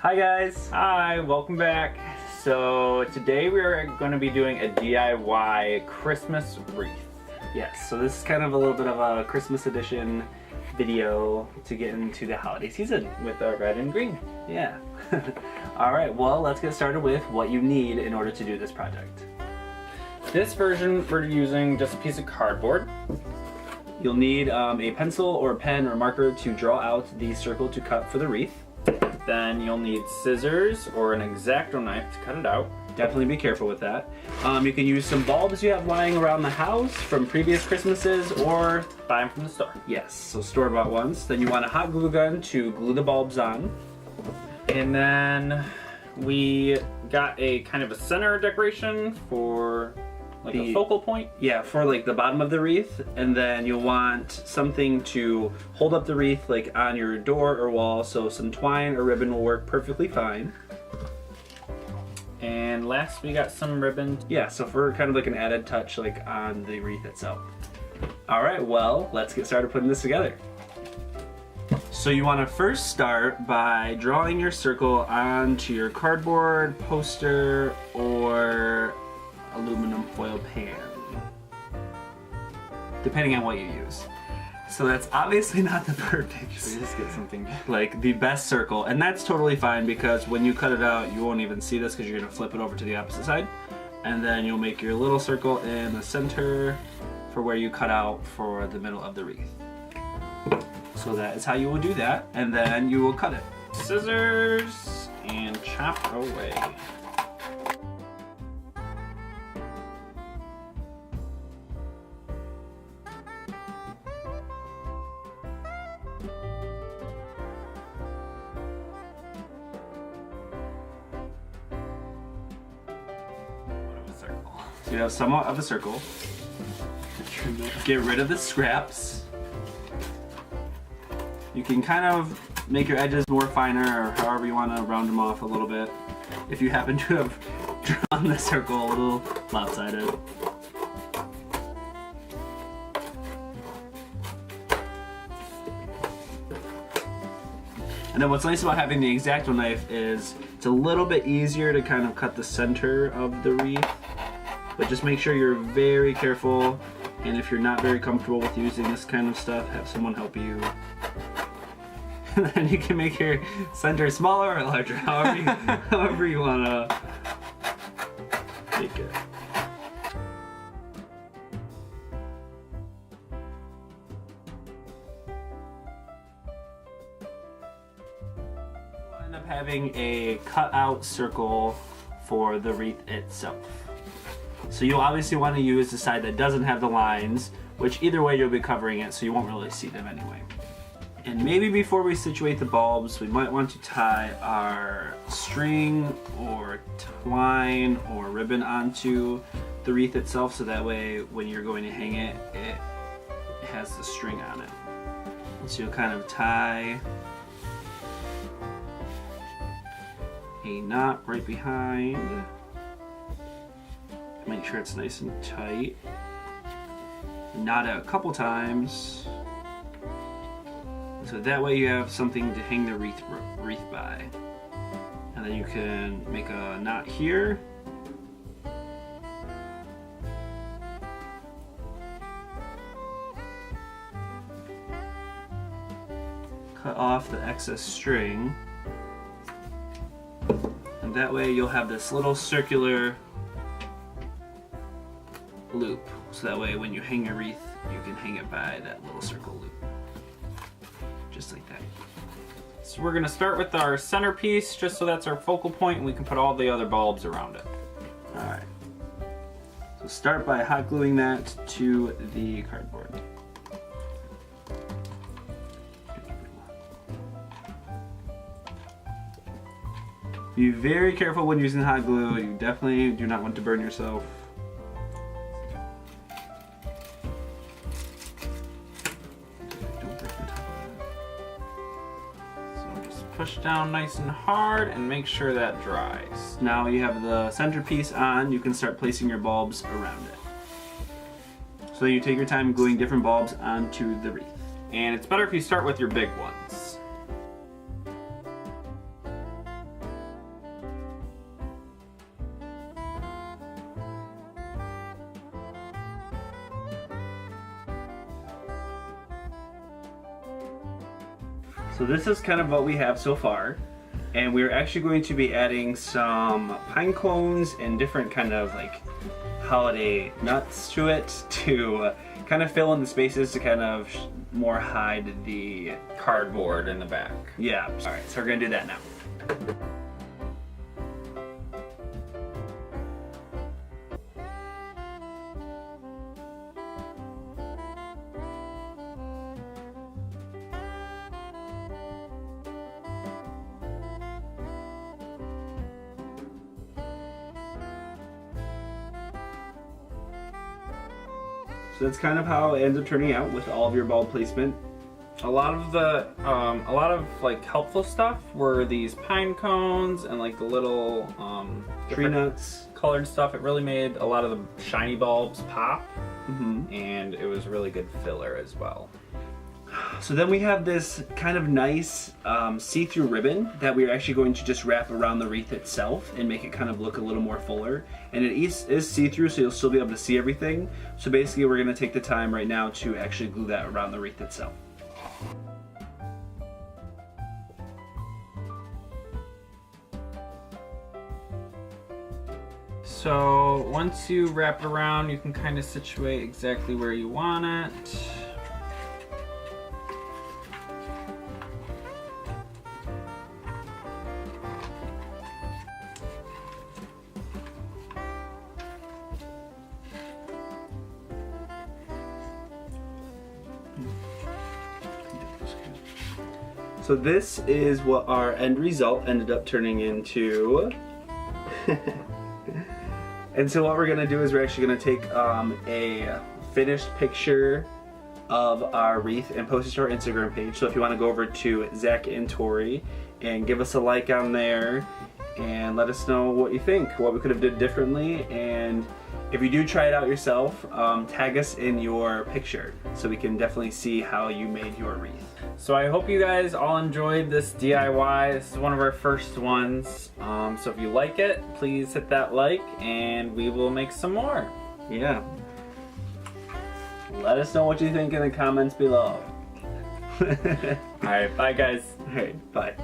Hi guys! Hi, welcome back. So today we are going to be doing a DIY Christmas wreath. Yes, so this is kind of a little bit of a Christmas edition video to get into the holiday season With our red and green. Yeah. Alright, well let's get started with what you need in order to do this project. This version we're using just a piece of cardboard. You'll need a pencil or a pen or marker to draw out the circle to cut for the wreath. Then you'll need scissors or an X-Acto knife to cut it out. Definitely be careful with that. You can use some bulbs you have lying around the house from previous Christmases or Buy them from the store. yes, so store-bought ones. Then you want a hot glue gun to glue the bulbs on. And then we got a kind of a center decoration for like a focal point. Yeah, for like the bottom of the wreath, and then you'll want something to hold up the wreath like on your door or wall, so some twine or ribbon will work perfectly fine. And last we got some ribbon. Yeah, so for kind of like an added touch like on the wreath itself. Alright, well, let's get started putting this together. So you want to first start by drawing your circle onto your cardboard, poster, or aluminum foil pan, depending on what you use. So that's obviously not the perfect, We just get something. like the best circle, and that's totally fine because when you cut it out you won't even see this because you're going to flip it over to the opposite side, and then you'll make your little circle in the center for where you cut out for the middle of the wreath. So that is how you will do that, and then you will cut it. Scissors and chop away. So you have somewhat of a circle. Get rid of the scraps. You can kind of make your edges more finer, or however you want to round them off a little bit. If you happen to have drawn the circle a little lopsided. And then what's nice about having the X-Acto knife is it's a little bit easier to kind of cut the center of the wreath. But just make sure you're very careful, and if you're not very comfortable with using this kind of stuff, have someone help you. And then you can make your center smaller or larger, however you want to make it. You'll end up having a cut-out circle for the wreath itself. So you'll obviously want to use the side that doesn't have the lines, which either way you'll be covering it, so you won't really see them anyway. And maybe before we situate the bulbs, we might want to tie our string or twine or ribbon onto the wreath itself, so that way when you're going to hang it, it has the string on it. So you'll kind of tie a knot right behind. Make sure it's nice and tight. Knot it a couple times. So that way you have something to hang the wreath by. And then you can make a knot here. Cut off the excess string. And that way you'll have this little circular loop, so that way when you hang your wreath you can hang it by that little circle loop, just like that. So we're going to start with our centerpiece, just so that's our focal point, and we can put all the other bulbs around it. Alright, so start by hot gluing that to the cardboard. Be very careful when using hot glue. You definitely do not want to burn yourself. Push down nice and hard and make sure that dries. Now you have the centerpiece on, you can start placing your bulbs around it. So you take your time gluing different bulbs onto the wreath. And it's better if you start with your big ones. So this is kind of what we have so far. And we're actually going to be adding some pine cones and different kind of like holiday nuts to it to kind of fill in the spaces to kind of more hide the cardboard in the back. Yeah. All right, so we're gonna do that now. So that's kind of how it ends up turning out with all of your bulb placement. A lot of like helpful stuff were these pine cones and like the little tree nuts, colored stuff. It really made a lot of the shiny bulbs pop, and it was really good filler as well. So then we have this kind of nice see-through ribbon that we're actually going to just wrap around the wreath itself and make it kind of look a little more fuller. And it is see-through, so you'll still be able to see everything. So basically we're going to take the time right now to actually glue that around the wreath itself. So once you wrap it around, you can kind of situate exactly where you want it. So this is what our end result ended up turning into. And so what we're gonna do is we're actually gonna take a finished picture of our wreath and post it to our Instagram page. So if you wanna go over to Zack and Tory and give us a like on there and let us know what you think, what we could have did differently. And if you do try it out yourself, tag us in your picture so we can definitely see how you made your wreath. So I hope you guys all enjoyed this DIY. This is one of our first ones. So if you like it, please hit that like and we will make some more. Yeah. Let us know what you think in the comments below. Alright, bye guys. Alright, bye.